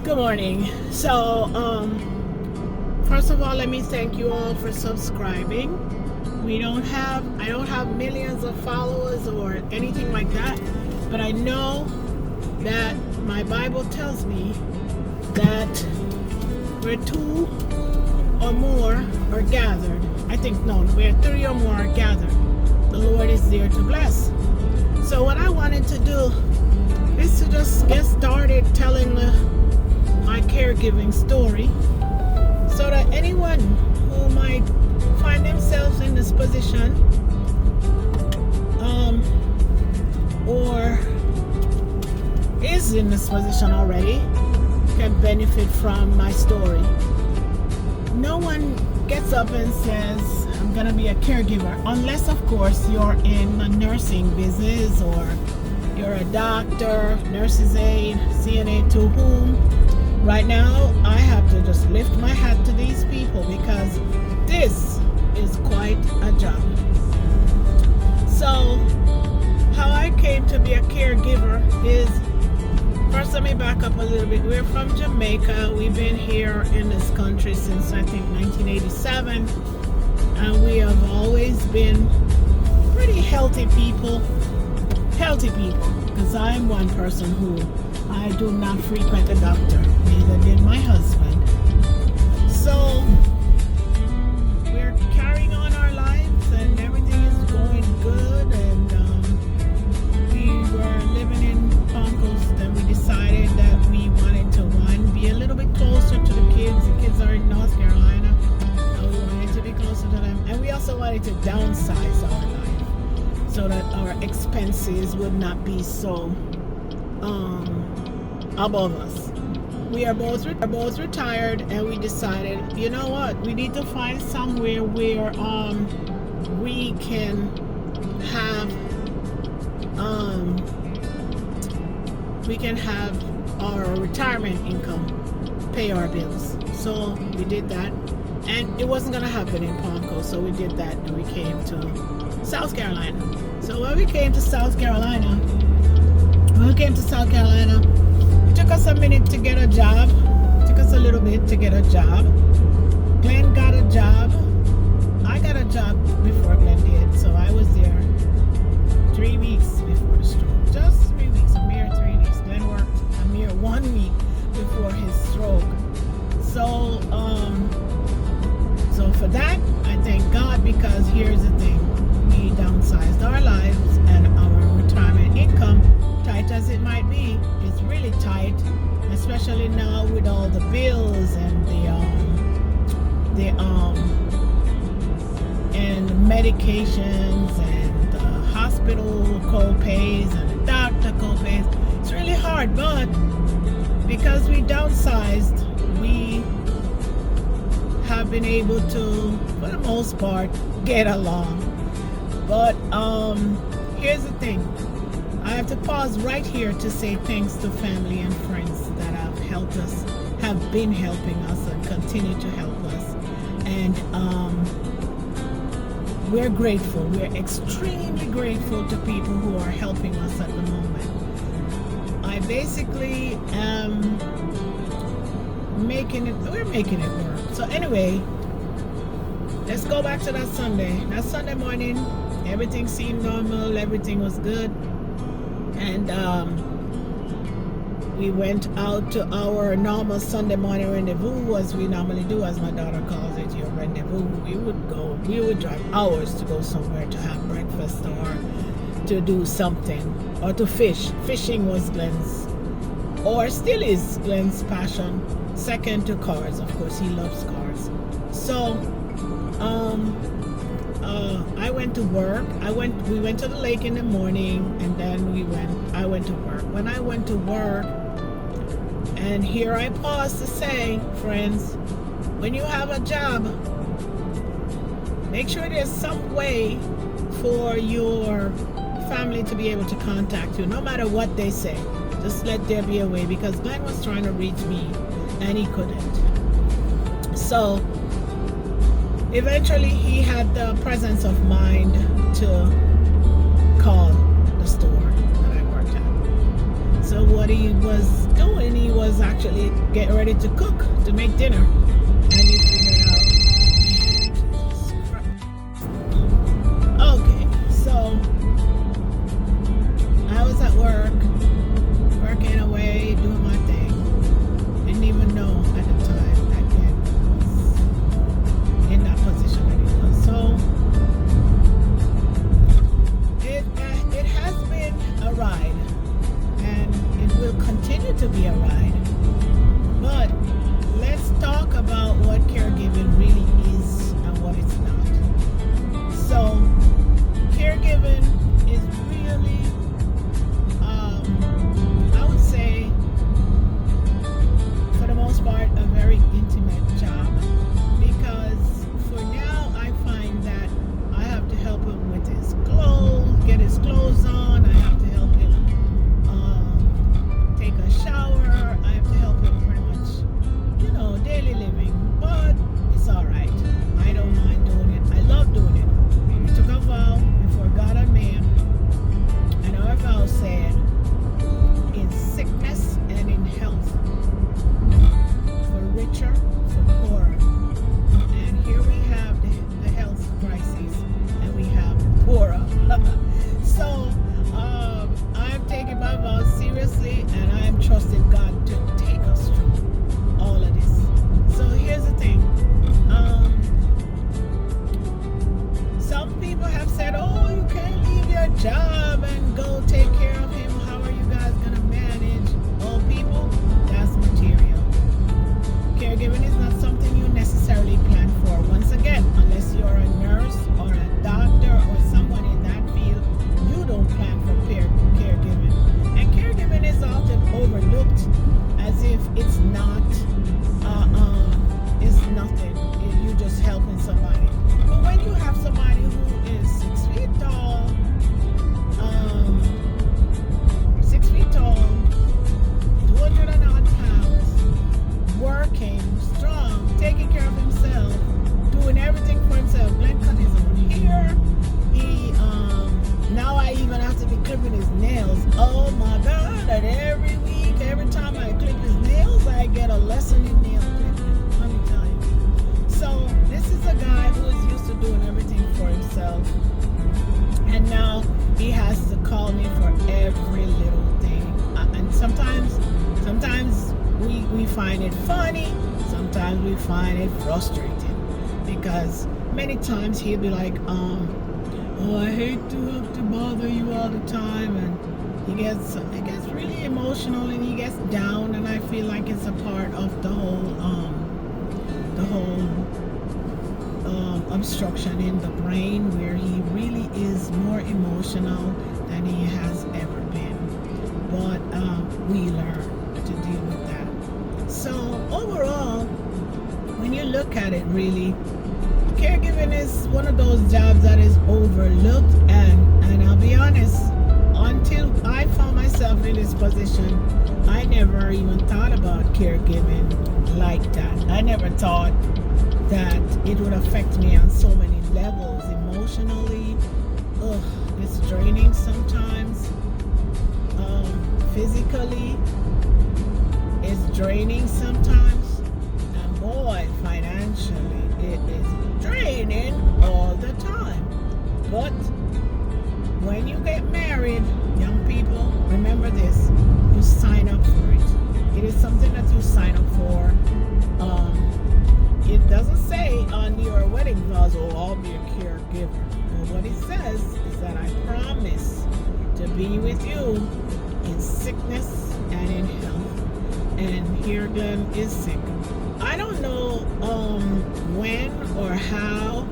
Good morning. So, first of all, let me thank you all for subscribing. I don't have millions of followers or anything like that, but I know that my Bible tells me that where two or more are gathered, where three or more are gathered, the Lord is there to bless. So what I wanted to do is to just get started telling my caregiving story so that anyone who might find themselves in this position or is in this position already can benefit from my story. No one gets up and says, I'm going to be a caregiver, unless, of course, you're in a nursing business or you're a doctor, nurse's aide, CNA, to whom right now I have to just lift my hat to these people because this is quite a job. So, how I came to be a caregiver is, first let me back up a little bit. We're from Jamaica. We've been here in this country since I think 1987, and we have always been pretty healthy people, because I'm one person who I do not frequent the doctor, neither did my husband. So we're carrying on our lives and everything is going good, and we were living in Palm Coast, and we decided that we wanted to be a little bit closer to the kids. The kids are in North Carolina, and we wanted to be closer to them, and we also wanted to downsize our life so that our expenses would not be so above us. We are both retired, and we decided, you know what, we need to find somewhere where we can have our retirement income pay our bills. So we did that, and it wasn't going to happen in Palm Coast, so we did that, and we came to South Carolina. So when we came to South Carolina, it took us a minute to get a job. It took us a little bit to get a job. Glen got a job. I got a job before Glen did, so I was there 3 weeks before the stroke. Just 3 weeks, a mere 3 weeks. Glen worked a mere 1 week before his stroke. So, so for that, I thank God, because here's the thing. We downsized our lives, and our retirement income, tight as it might be, is really tight, especially now with all the bills and and medications and the hospital co-pays and the doctor co-pays. It's really hard, but because we downsized, we have been able to, for the most part, get along. But here's the thing. I have to pause right here to say thanks to family and friends that have been helping us and continue to help us. And we're grateful. We're extremely grateful to people who are helping us at the moment. I basically am we're making it work. So anyway, let's go back to that Sunday. That Sunday morning, everything seemed normal. Everything was good. And we went out to our normal Sunday morning rendezvous, as we normally do, as my daughter calls it, your rendezvous. We would drive hours to go somewhere to have breakfast or to do something, or to fish. Fishing was Glen's, or still is Glen's passion, second to cars. Of course, he loves cars. So I went to work. We went to the lake in the morning, and then I went to work. When I went to work, and here I pause to say, friends, when you have a job, make sure there's some way for your family to be able to contact you, no matter what they say. Just let there be a way, because Glen was trying to reach me, and he couldn't. So eventually he had the presence of mind to call the store that I worked at. So what he was doing, he was actually actually getting ready to cook to make dinner, and you figure out. Okay, so I was at work, working away, doing my thing. Didn't even know at the time that Glen was in that position that he was. So it has been a ride, and it will continue to be a ride. But let's talk about what caregiving really is and what it's not. So caregiving is really, I would say, for the most part, a very intimate job, because for now I find that I have to help him with his clothes, get his clothes on. I have to help him take a shower. I have to help him pretty much, daily living. But it's all right. I don't mind doing it. I love doing it. We took a vow before God and man, and our vow said, in sickness and in health, for richer, for poorer. And here we have the health crisis, and we have poorer. So I'm taking my vows seriously, and I am trusting God to take us through all of this. So here's the thing. Some people have said, oh, you can't leave your job and go take care of him. How are you guys going to manage? Oh, people, that's material. Caregiving is not something you necessarily plan for. Once again, unless you're a nurse or a doctor or someone in that field, you don't plan for caregiving. And caregiving is often overlooked as if it's nothing. You're just helping somebody. But when you have somebody who is 6 feet tall, 200 and odd pounds, working, strong, taking care of himself, doing everything for himself. Glen cut his own hair. Now I even have to be clipping his nails. Oh my God, and every week, every time I clip his nails, I get a lesson in nail clipping. Let me tell you. So this is a guy who is used to doing everything for himself, and now he has to call me for every little thing. And sometimes we find it funny, sometimes we find it frustrating, because many times he'll be like, oh, I hate to have to bother you all the time, and he gets really emotional and he gets down, and I feel like it's a part of the whole obstruction in the brain, where he really is more emotional than he has ever been. But we learn to deal with that. So overall, when you look at it, really, caregiving is one of those jobs that is overlooked, and I'll be honest, until I found myself in this position, I never even thought about caregiving like that. I never thought that it would affect me on so many levels. Emotionally, it's draining sometimes. Physically, it's draining sometimes. And boy, financially, it is draining all the time. But when you get married, young people, remember this: you sign up for it. It is something that you sign up for. It doesn't say on your wedding vows, oh, I'll be a caregiver. But what it says is that I promise to be with you in sickness and in health. And here Glen is sick. I don't know when or how,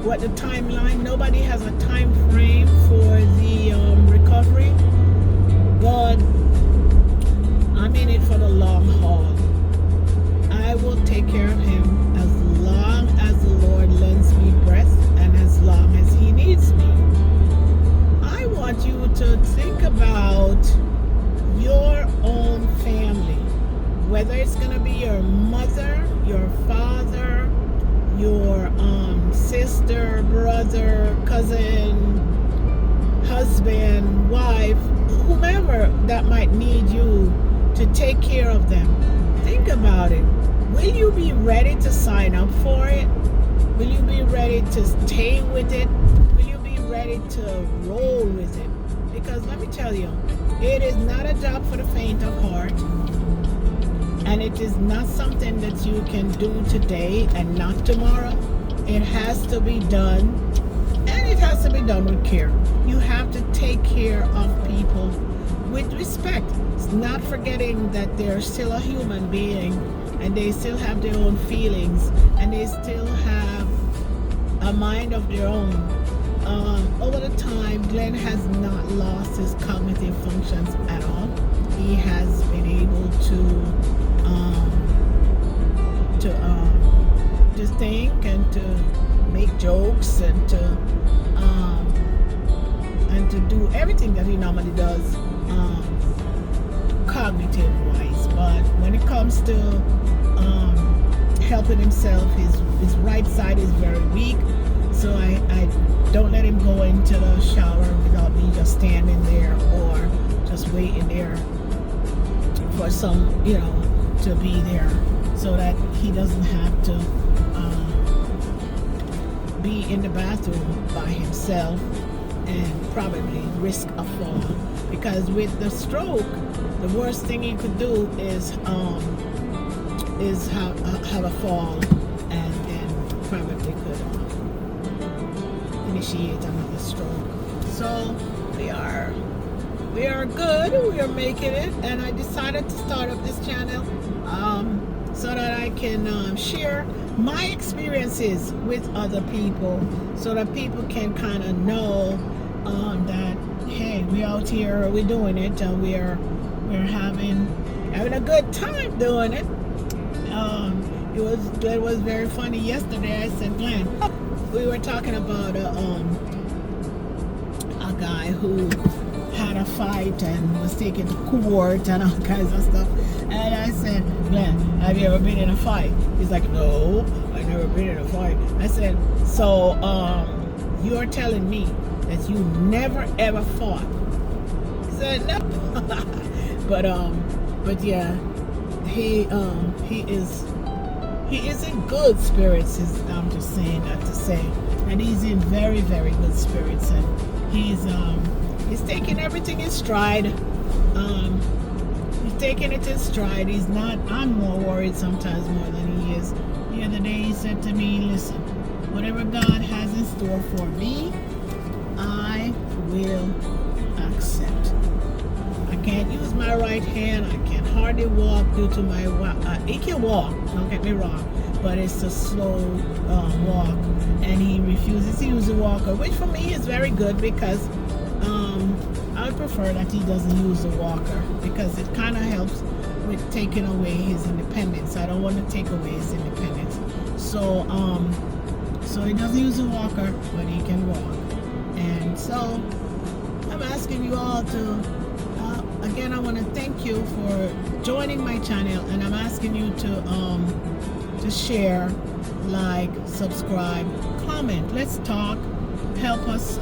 what the timeline. Nobody has a time frame for the recovery, but I'm in it for the long haul. I will take care of him as long as the Lord lends me breath and as long as he needs me. I want you to think about your own family, whether it's going to be your mother, your father, your sister, brother, cousin, husband, wife, whomever that might need you to take care of them. Think about it. Will you be ready to sign up for it? Will you be ready to stay with it? Will you be ready to roll with it? Because let me tell you, it is not a job for the faint of heart. And it is not something that you can do today and not tomorrow. It has to be done, and it has to be done with care. You have to take care of people with respect, not forgetting that they're still a human being and they still have their own feelings and they still have a mind of their own. Over the time, Glen has not lost his cognitive functions at all. He has been able to think and to make jokes and to do everything that he normally does cognitive wise. But when it comes to helping himself, his right side is very weak, so I don't let him go into the shower without me just standing there or just waiting there for some, to be there, so that he doesn't have to be in the bathroom by himself and probably risk a fall. Because with the stroke, the worst thing he could do is have a fall, and then probably could initiate another stroke. So we are good. We are making it, and I decided to start up this channel so that I can share my experiences with other people, so that people can kind of know that, hey, we out here, we're doing it, and we're having a good time doing it. It was very funny yesterday. I said, Glen, we were talking about a guy who had a fight and was taken to court and all kinds of stuff. And I said, Glen, have you ever been in a fight? He's like, no, I've never been in a fight. I said, so you're telling me that you never ever fought? He said, no. but yeah, he is in good spirits. I'm just saying that to say, and he's in very, very good spirits, and he's taking everything in stride. He's taking it in stride. He's not. I'm more worried sometimes more than he is. The other day he said to me, listen, whatever God has in store for me, I will accept. I can't use my right hand. I can hardly walk due to my he can walk, don't get me wrong, but it's a slow walk, and he refuses to use a walker, which for me is very good, because I would prefer that he doesn't use a walker, because it kind of helps with taking away his independence. I don't want to take away his independence, so he doesn't use a walker, but he can walk. And so I'm asking you all to again, I want to thank you for joining my channel, and I'm asking you to share, like, subscribe, comment. Let's talk. Help us.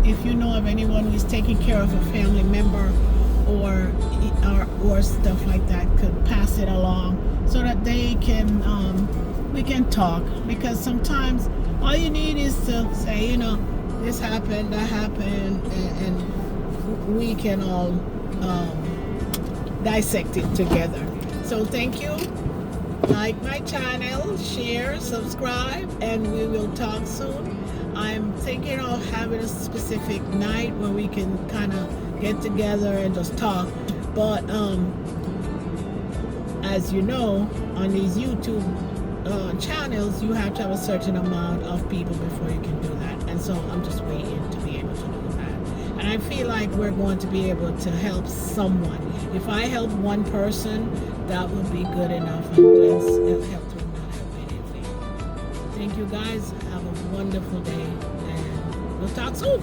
If you know of anyone who is taking care of a family member or stuff like that, could pass it along so that they can we can talk. Because sometimes all you need is to say, this happened, that happened, and we can all dissect it together. So thank you. Like my channel, share, subscribe, and we will talk soon. I'm thinking of having a specific night where we can kind of get together and just talk. But as you know, on these YouTube channels, you have to have a certain amount of people before you can do that. And so I'm just waiting to be able to do that. And I feel like we're going to be able to help someone. If I help one person, that would be good enough. And Glen's helped will not have been in vain. Thank you guys. Have a wonderful day, and we'll talk soon.